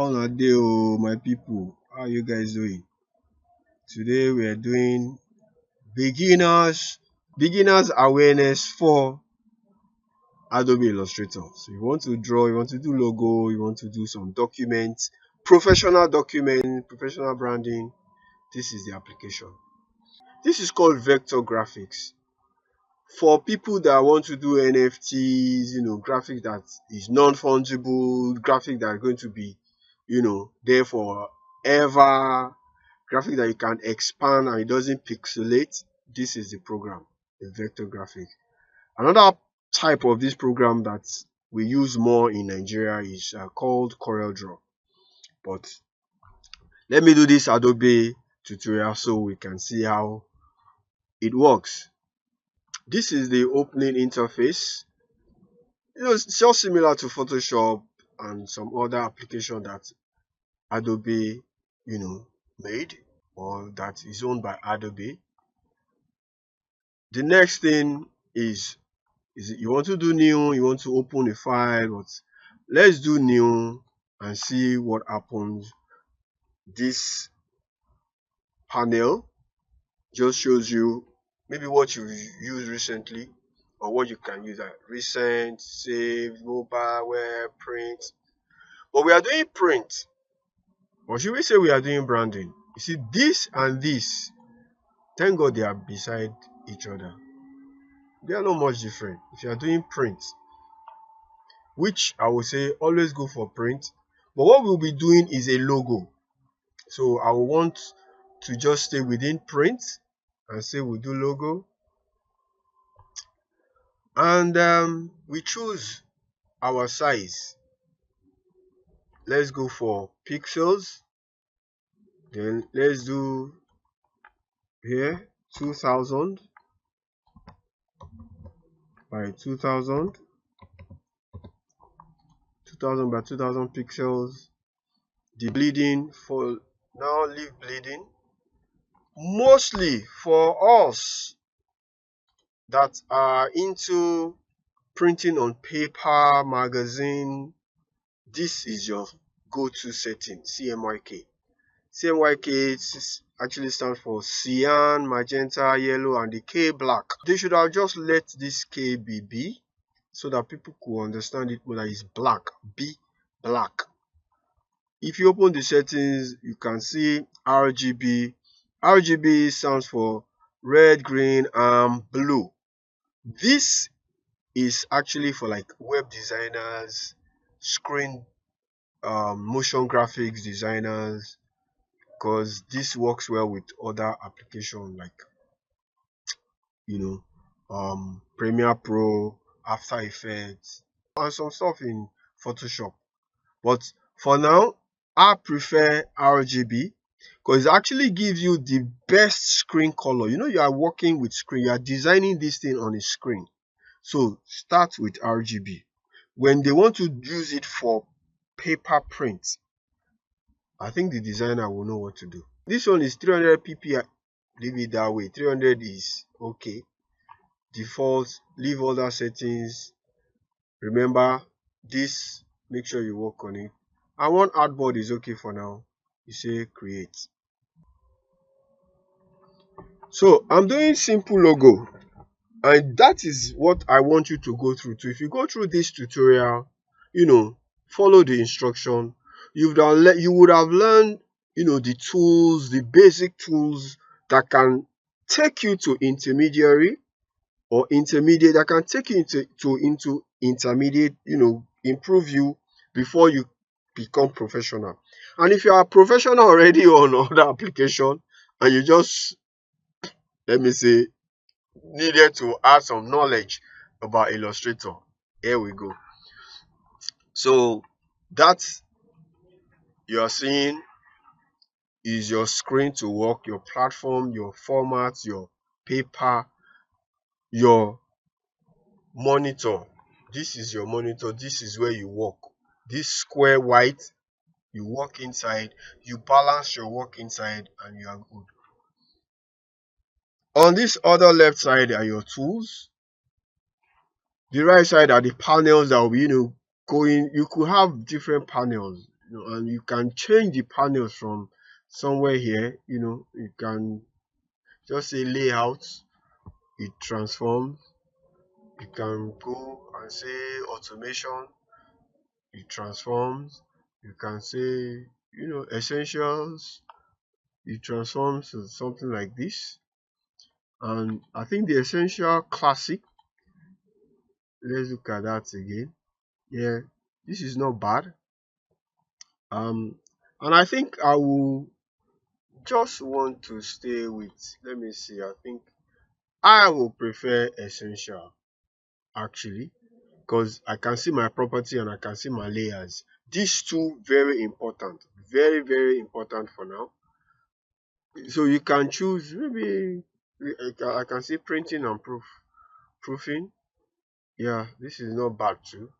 How are they, my people? How you guys doing? Today we are doing beginners awareness for Adobe Illustrator. So you want to draw, you want to do logo, you want to do some documents, professional branding. This is the application. This is called vector graphics. For people that want to do NFTs, graphic that is non-fungible, graphic that are going to be, there forever, graphic that you can expand and it doesn't pixelate. This is the program, the vector graphic. Another type of this program that we use more in Nigeria is called CorelDRAW. But let me do this Adobe tutorial so we can see how it works. This is the opening interface. It's just similar to Photoshop and some other application that Adobe, made or that is owned by Adobe. The next thing is you want to do new, you want to open a file, but let's do new and see what happens. This panel just shows you maybe what you used recently or what you can use at recent, saved, mobile, web, print. But we are doing print. Or should we say we are doing branding? You see, this and this, thank God they are beside each other. They are not much different. If you are doing print, which I would say always go for print, but what we'll be doing is a logo. So I will want to just stay within print and say we'll do logo. And we choose our size. Let's go for pixels. Then let's do here 2000 by 2000 by 2000 pixels. The bleeding, for now leave bleeding. Mostly for us that are into printing on paper, magazine, this is your go-to setting, CMYK. CMYK actually stands for cyan, magenta, yellow, and the K black. They should have just let this K be B so that people could understand it more, that it's black, B, black. If you open the settings, you can see RGB. RGB stands for red, green, and blue. This is actually for like web designers, screen motion graphics designers, because this works well with other applications like Premiere Pro, After Effects, and some stuff in Photoshop. But for now, I prefer RGB because it actually gives you the best screen color. You are working with screen, you are designing this thing on a screen. So start with RGB. When they want to use it for paper print, I think the designer will know what to do. This one is 300 ppi. Leave it that way. 300 is okay. Default, leave other settings. Remember this, make sure you work on it. And one artboard is okay for now. You say create. So I'm doing simple logo, and that is what I want you to go through too. If you go through this tutorial, follow the instruction, you would have learned the tools, the basic tools that can take you to intermediary or intermediate, that can take you into intermediate, improve you before you become professional. And if you are a professional already on other application and you just, let me say, needed to add some knowledge about Illustrator, here we go. So that you are seeing is your screen to work, your platform, your format, your paper, your monitor. This is your monitor. This is where you work. This square white, you work inside, you balance your work inside, and you are good. On this other left side are your tools. The right side are the panels that will be going. You could have different panels. and you can change the panels from somewhere here. You can just say layout, it transforms. You can go and say automation, it transforms. You can say, essentials, it transforms to something like this. And I think the essential classic, let's look at that again. Yeah, this is not bad. And I think I will just want to stay with, let me see, I think I will prefer essential actually, because I can see my property and I can see my layers. These two very important, very very important for now. So you can choose, maybe I can see printing and proofing. Yeah, this is not bad too.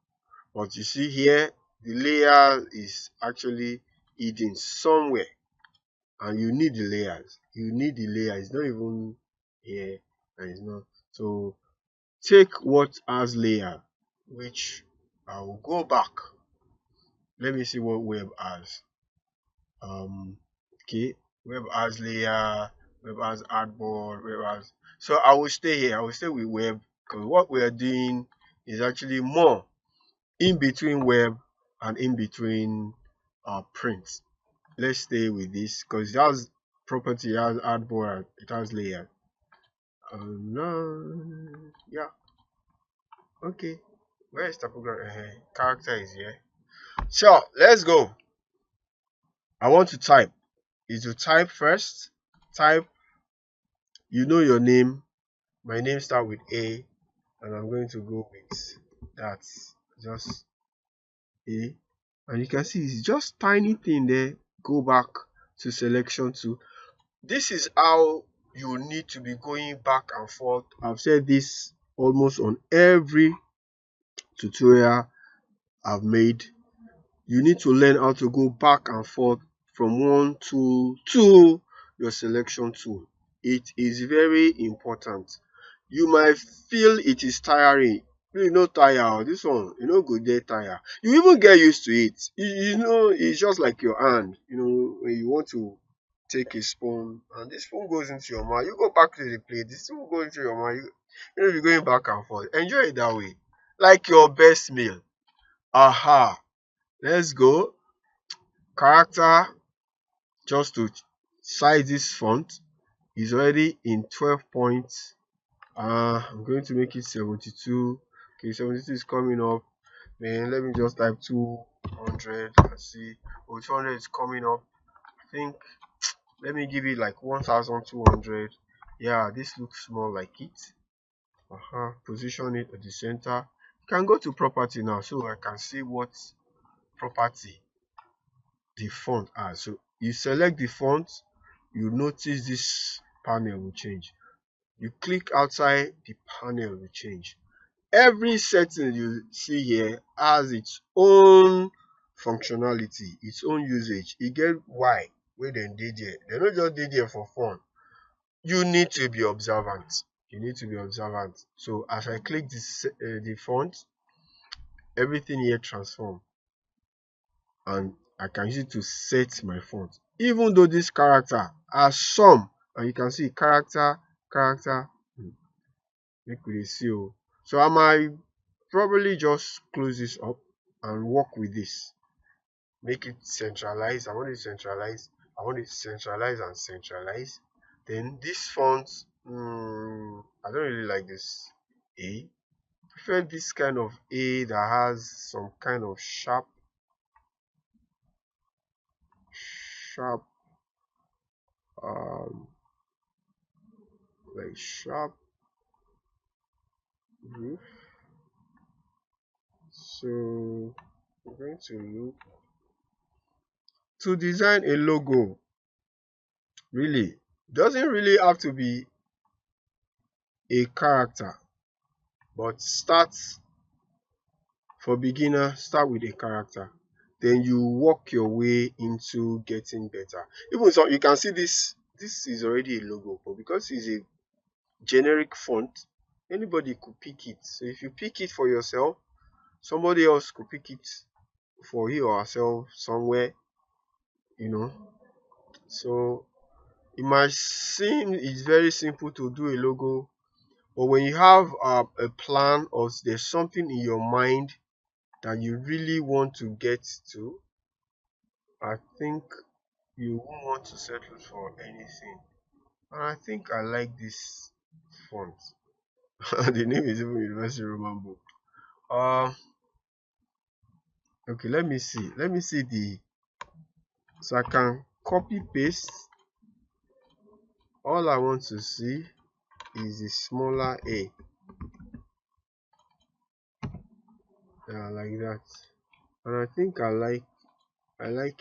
But you see here, the layer is actually hidden somewhere, and you need the layers. You need the layer. It's not even here, and it's not. So take what has layer, which I will go back. Let me see what web has. Okay, web has layer, web has artboard, web has. So I will stay here. I will stay with web, because what we are doing is actually more in between web and in between print. Let's stay with this because it has property, it has artboard, it has layer. Yeah, okay. Where is typography? Character is here. Sure, let's go. I want to type. Is to type first. Type. You know your name. My name start with A, and I'm going to go with that. Just A. And you can see it's just tiny thing there. Go back to selection 2. This is how you need to be going back and forth. I've said this almost on every tutorial I've made. You need to learn how to go back and forth from one tool to your selection tool. It is very important. You might feel it is tiring. You no tire. This one, go there tire. You even get used to it. It's just like your hand. When you want to take a spoon and the spoon goes into your mouth, you go back to the plate. The spoon goes into your mouth. You're going back and forth. Enjoy it that way, like your best meal. Aha. Let's go. Character, just to size this font, is already in 12 points. I'm going to make it 72. Okay, 72 is coming up. Then let me just type 200 and see. Oh, 200 is coming up. I think let me give it like 1200. Yeah, this looks more like it. Position it at the center. You can go to property now so I can see what property the font has. So you select the font, you notice this panel will change. You click outside, the panel will change. Every setting you see here has its own functionality, its own usage. E get why wey dem dey there. Dem no just dey there for fun. You need to be observant. You need to be observant. So as I click the font, everything here transform, and I can use it to set my font. Even though this character has some, and you can see character, make we dey see o. So I might probably just close this up and work with this. Make it centralized. I want it centralized. I want it centralized and centralized. Then this font, I don't really like this A. I prefer this kind of A that has some kind of sharp um like sharp roof. So I'm going to look to design a logo. Really doesn't really have to be a character, but for beginner, start with a character, then you work your way into getting better. Even so, you can see this is already a logo, but because it's a generic font, anybody could pick it. So if you pick it for yourself, somebody else could pick it for he or herself somewhere, you know. So it might seem it's very simple to do a logo, but when you have a plan or there's something in your mind that you really want to get to, I think you won't want to settle for anything. And I think I like this font. The name is even University Roman Book. Okay, let me see. Let me see the, so I can copy paste. All I want to see is the smaller a. Yeah, like that. And I think I like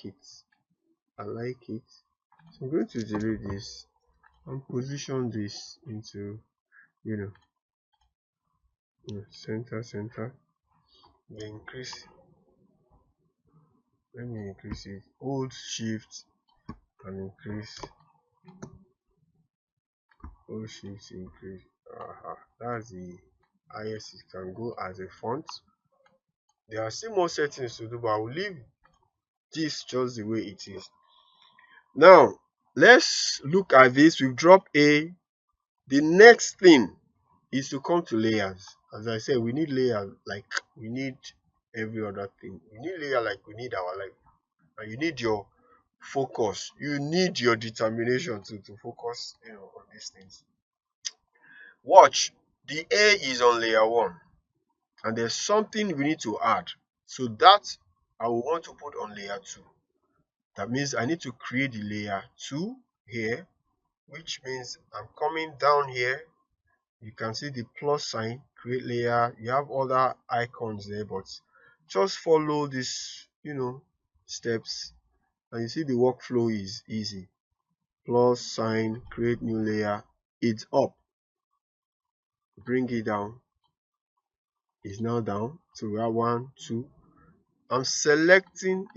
it. I like it. So I'm going to delete this and position this into, you know, center. Then increase, let me increase it. Hold shift and increase. Hold shift increase. That's the highest it can go as a font. There are still more settings to do, but I will leave this just the way it is. Now let's look at this. We've dropped A. The next thing is to come to layers. As I said, we need layers like we need every other thing. We need layer like we need our life. And you need your focus. You need your determination to focus, on these things. Watch. The A is on layer 1. And there's something we need to add. So that I will want to put on layer 2. That means I need to create the layer 2 here, which means I'm coming down here. You can see the plus sign, create layer. You have other icons there, but just follow this, steps, and you see the workflow is easy. Plus sign, create new layer. It's up. Bring it down. It's now down. So we have 1, 2. I'm selecting,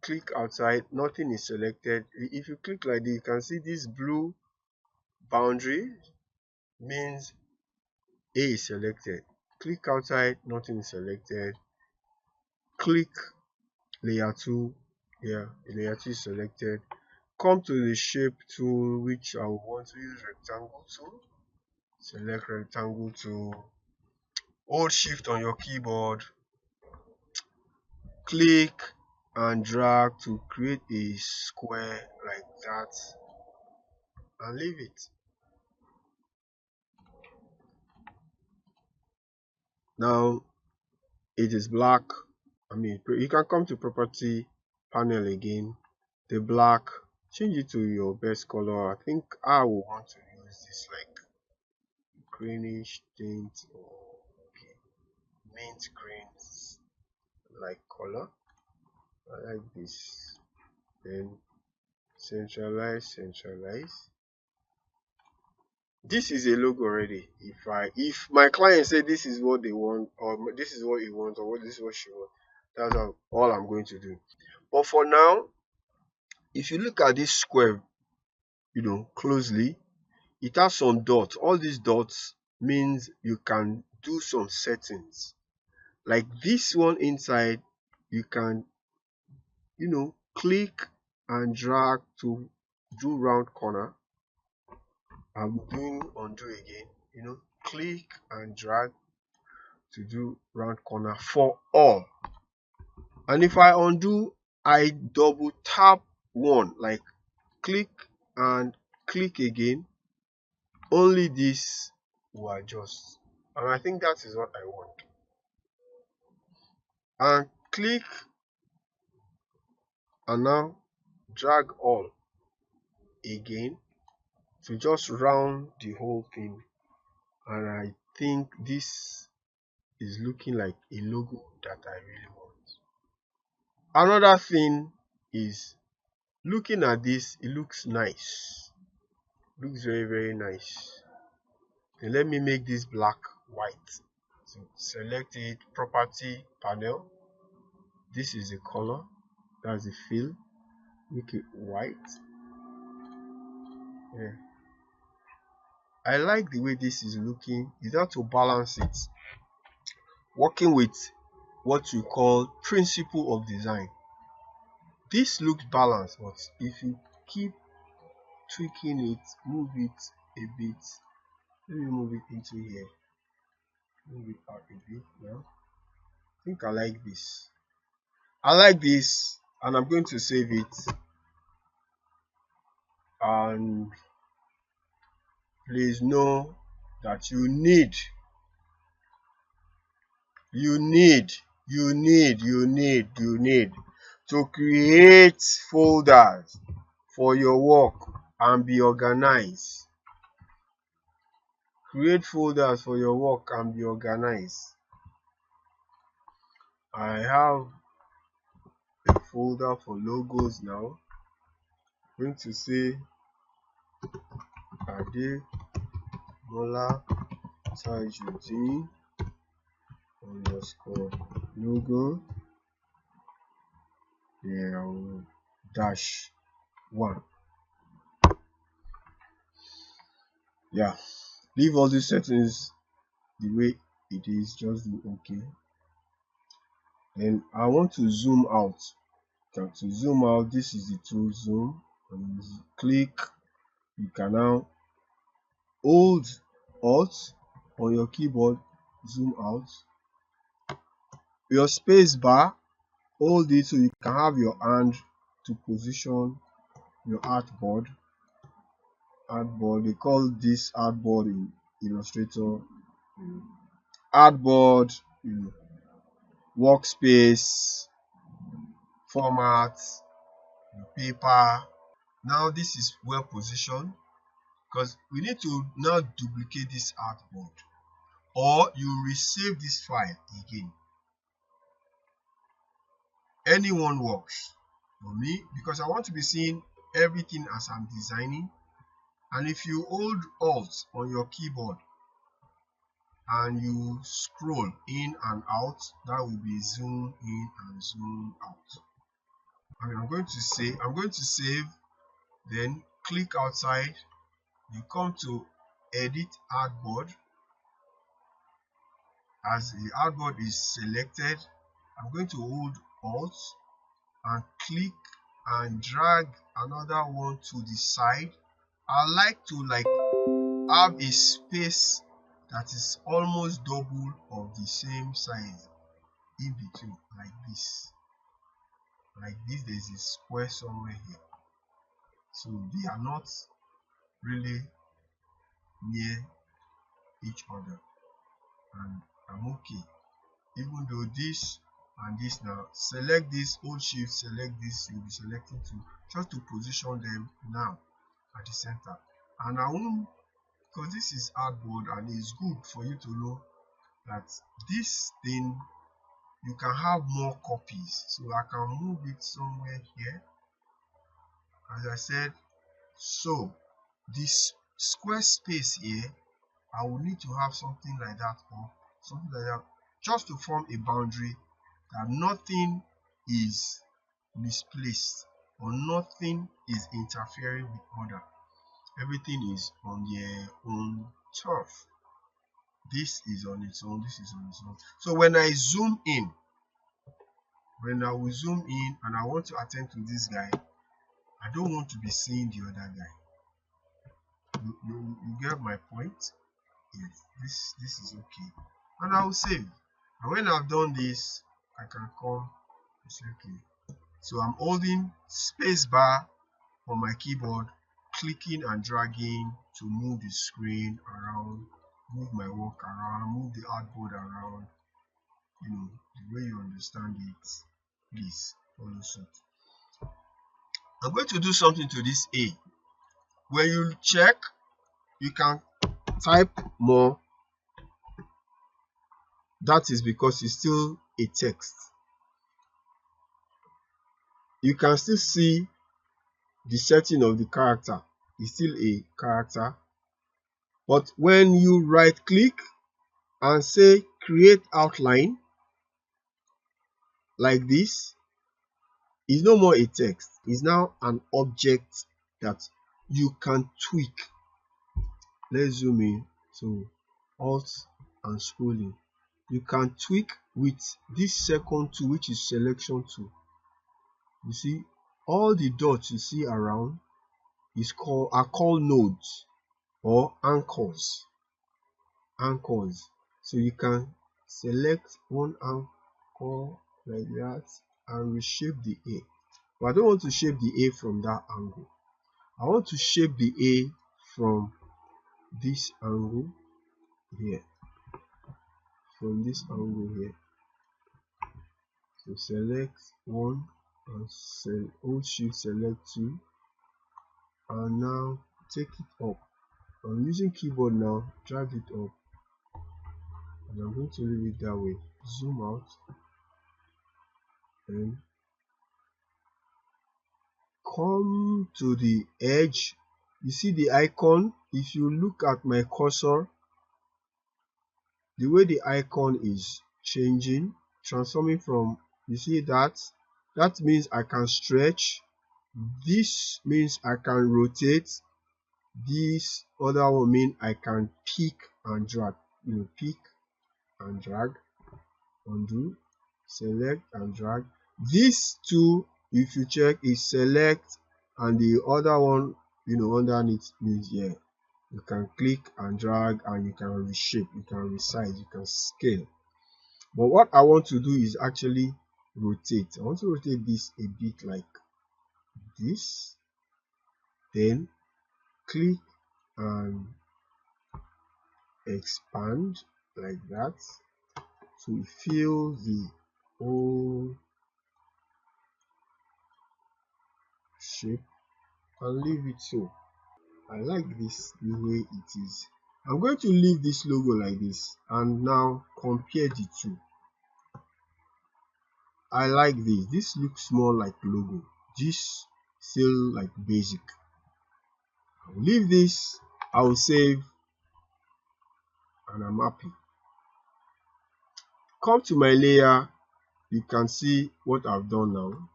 click outside. Nothing is selected. If you click like this, you can see this blue boundary means A is selected. Click outside, nothing is selected. Click layer 2, layer 2 is selected. Come to the shape tool, which I want to use rectangle tool. Select rectangle tool. Hold shift on your keyboard. Click and drag to create a square like that and leave it. Now it is black. You can come to property panel again. The black, change it to your best color. I think I will want to use this like greenish tint or mint green like color. I like this. Then centralize. This is a logo already. If my client say this is what they want, or this is what he wants, or this is what she wants, that's all I'm going to do. But for now, if you look at this square, closely, it has some dots. All these dots means you can do some settings. Like this one inside, you can, click and drag to do round corner. I'm doing undo again, click and drag to do round corner for all. And if I undo, I double tap one, like click and click again. Only this will adjust. And I think that is what I want. And click and now drag all again to just round the whole thing. And I think this is looking like a logo that I really want. Another thing is, looking at this, it looks nice. Looks very, very nice. Then let me make this black white. So select it, property panel. This is the color, that's the fill. Make it white. Yeah. I like the way this is looking. You have to balance it. Working with what you call principle of design. This looks balanced, but if you keep tweaking it, move it a bit, let me move it into here, move it out a bit now. I think I like this. And I'm going to save it. And please know that you need to create folders for your work and be organized. Create folders for your work and be organized. I have a folder for logos now. I'm going to say Ademola Tajudeen _logo -1. Yeah, leave all these settings the way it is, just do okay. Then I want to zoom out. To zoom out, this is the tool zoom, and click. You can now hold Alt on your keyboard, zoom out. Your space bar, hold it so you can have your hand to position your artboard. They call this artboard in Illustrator. Artboard, workspace, format, paper. Now this is well positioned, because we need to now duplicate this artboard, or you resave this file again. Anyone works for me, because I want to be seeing everything as I'm designing. And if you hold Alt on your keyboard and you scroll in and out, that will be zoom in and zoom out. And I'm going to save, then click outside. You come to edit artboard. As the artboard is selected, I'm going to hold Alt and click and drag another one to the side. I like to have a space that is almost double of the same size in between, like this. There's a square somewhere here, so they are not really near each other, and I'm okay. Even though this and this, now select this, hold shift, select this, you'll be selecting two, just to position them now at the center. And I won't, because this is artboard and it's good for you to know that this thing, you can have more copies. So I can move it somewhere here, as I said. So this square space here, I will need to have something like that, or something like that, just to form a boundary that nothing is misplaced or nothing is interfering with other. Everything is on their own turf. This is on its own, this is on its own. So when I zoom in, and I want to attend to this guy, I don't want to be seeing the other guy. You get my point? Yes, this is okay. And I will save. And when I've done this, I can come and say okay. So I'm holding space bar on my keyboard, clicking and dragging to move the screen around, move my work around, move the artboard around, the way you understand it. Please follow suit. I'm going to do something to this A. When you check, you can type more. That is because it's still a text. You can still see the setting of the character. It's still a character. But when you right click and say create outline, like this, it's no more a text. It's now an object that you can tweak. Let's zoom in. So Alt and scrolling. you can tweak with this second tool, which is selection tool. You see, all the dots you see around are called nodes or anchors. So you can select one anchor like that and reshape the A. But I don't want to shape the A from that angle. I want to shape the A from this angle here. From this angle here. So select one and hold shift select two, and now take it up. I'm using keyboard now, drag it up, and I'm going to leave it that way. Zoom out and come to the edge. You see the icon? If you look at my cursor, the way the icon is changing, transforming from, you see that? That means I can stretch. This means I can rotate. This other one means I can pick and drag. Pick and drag, undo, select and drag. These two, if you check, is select, and the other one, underneath means you can click and drag, and you can reshape, you can resize, you can scale. But what I want to do is actually rotate. I want to rotate this a bit like this, then click and expand like that, so you feel the whole shape, and leave it so. I like this the way it is. I'm going to leave this logo like this and now compare the two. I like this looks more like logo, this still like basic. I'll leave this, I'll save, and I'm happy. Come to my layer, you can see what I've done now.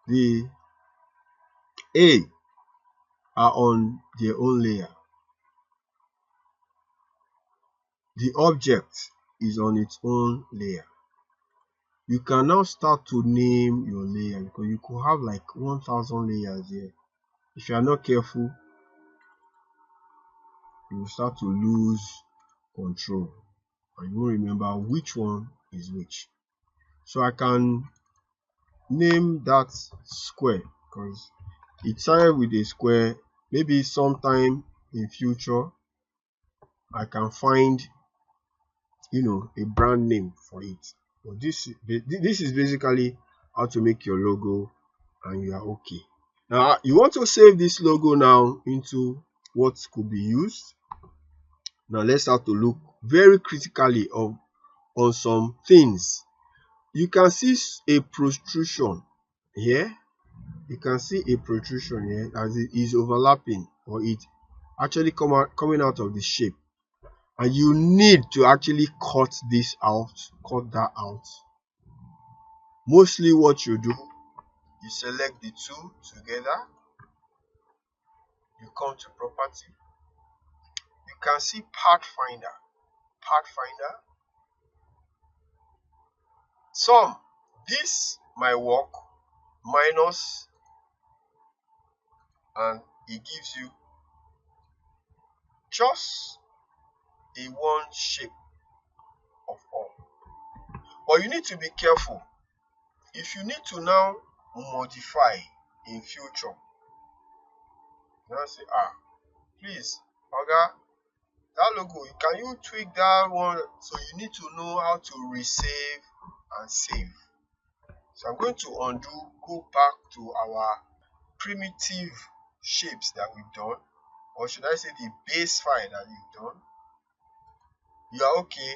The A are on their own layer. The object is on its own layer. You can now start to name your layer, because you could have like 1000 layers here. If you are not careful, you will start to lose control and you won't remember which one is which. So I can name that square because it started with a square. Maybe sometime in future I can find a brand name for it. But this is basically how to make your logo, and you are okay. Now you want to save this logo now into what could be used. Now let's start to look very critically on some things. You can see a protrusion here. You can see a protrusion here as it is overlapping, or it actually coming out of the shape, and you need to actually cut this out, cut that out. Mostly what you do, you select the two together, you come to property, you can see part finder. This my work minus, and it gives you just a one shape of all. But you need to be careful. If you need to now modify in future, now say, please, Oga, that logo, can you tweak that one? So you need to know how to resave and save. So I'm going to undo, go back to our primitive shapes that we've done, or should I say the base file that you've done. You are okay.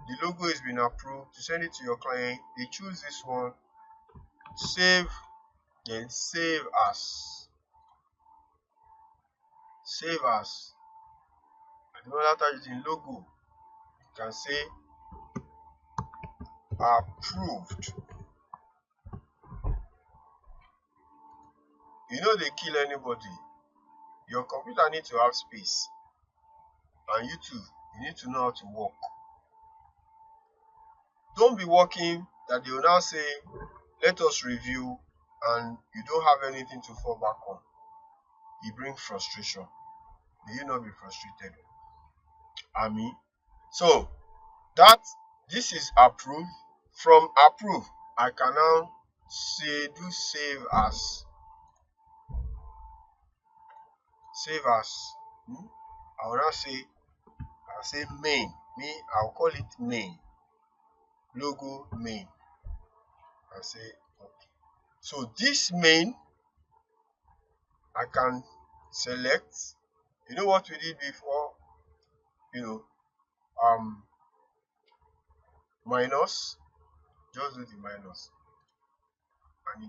The logo has been approved. To send it to your client, they choose this one, save, then save as. And when after using logo, you can say approved. They kill anybody. Your computer needs to have space, and you too, you need to know how to work. Don't be working that they will now say, let us review, and you don't have anything to fall back on. It brings frustration. May you not be frustrated. So that this is approved. From approve, I can now say do save as. I will now say, I'll say main. I'll call it main. Logo main. I say okay. So this main, I can select. You know what we did before? Minus. Just do the minus, and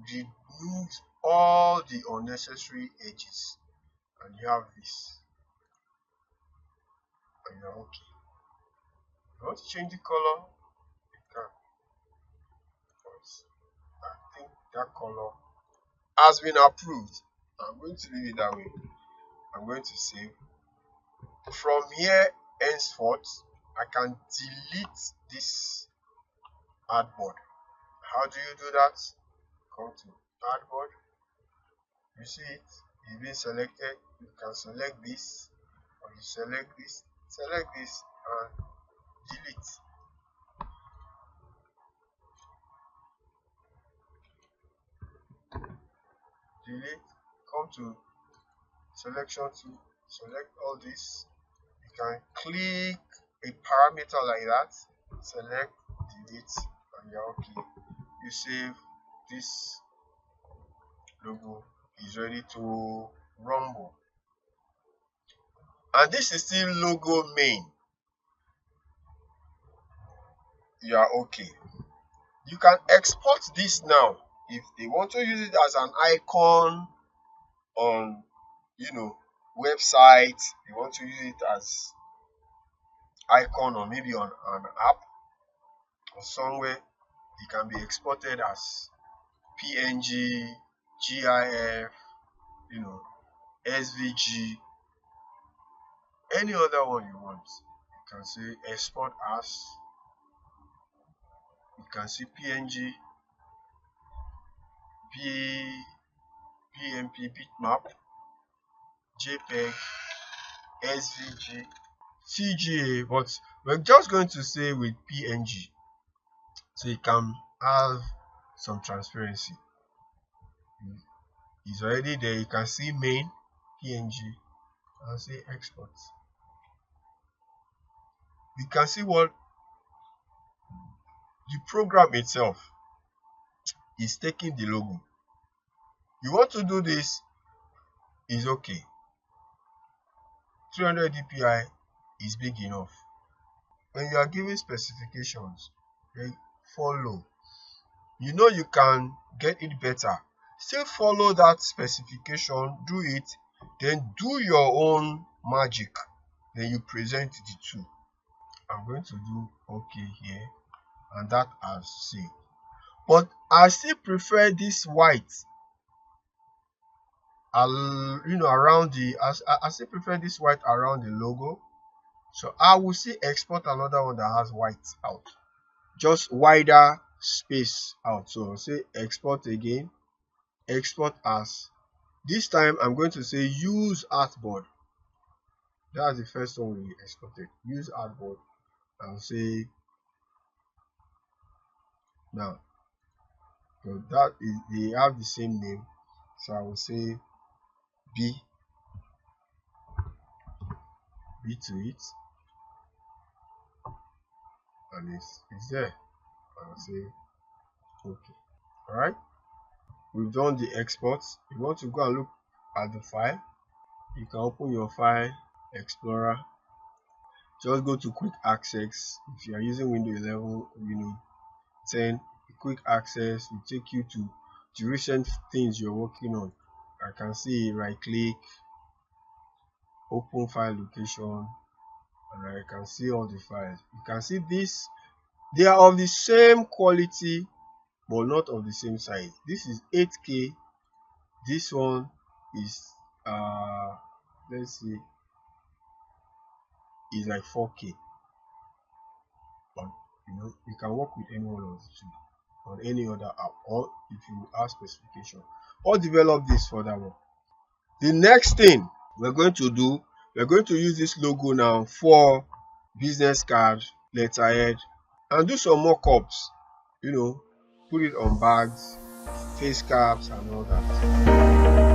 it removes all the unnecessary edges, and you have this, and you're okay. If you want to change the color, you can. But I think that color has been approved. I'm going to leave it that way. I'm going to save. From here henceforth, I can delete this artboard. How do you do that? Come to artboard. You see it? It's been selected. You can select this, or you select this, and delete. Come to selection to select all this. You can click a parameter like that, select, delete, and you're okay. You save. This logo is ready to rumble, and this is still logo main. You are okay. You can export this now if they want to use it as an icon on website. They want to use it as icon, or maybe on an app or somewhere. It can be exported as PNG, GIF, SVG, any other one you want. You can say export as. You can see PNG, PMP bitmap, JPEG, SVG, CGA, but we're just going to say with PNG, so you can have some transparency. It's already there. You can see main PNG. I'll say export. You can see what the program itself is taking the logo. You want to do this, is okay. 300 dpi is big enough. When you are giving specifications, they follow. You can get it better. Still follow that specification, do it, then do your own magic. Then you present the two. I'm going to do okay here, and that as saved. But I still prefer this white. Around the I still prefer this white around the logo. So I will still export another one that has white out, just wider space out. So I'll say export again, export as. This time I'm going to say use artboard. That's the first one we exported. Use artboard. I'll say now. So that is, they have the same name. So I will say B to it, and it's there. I'll say okay. Alright, we've done the exports. If you want to go and look at the file, you can open your file explorer. Just go to quick access. If you are using Windows 11, Windows 10, quick access will take you to the recent things you're working on. I can see, right click, open file location, and I can see all the files. You can see this, they are of the same quality but not of the same size. This is 8K, this one is let's see, is like 4K, but you can work with any one of the two on any other app, or if you have specification, or develop this furthermore. The next thing we're going to do, we're going to use this logo now for business card, letterhead, and do some mock-ups, put it on bags, face caps and all that.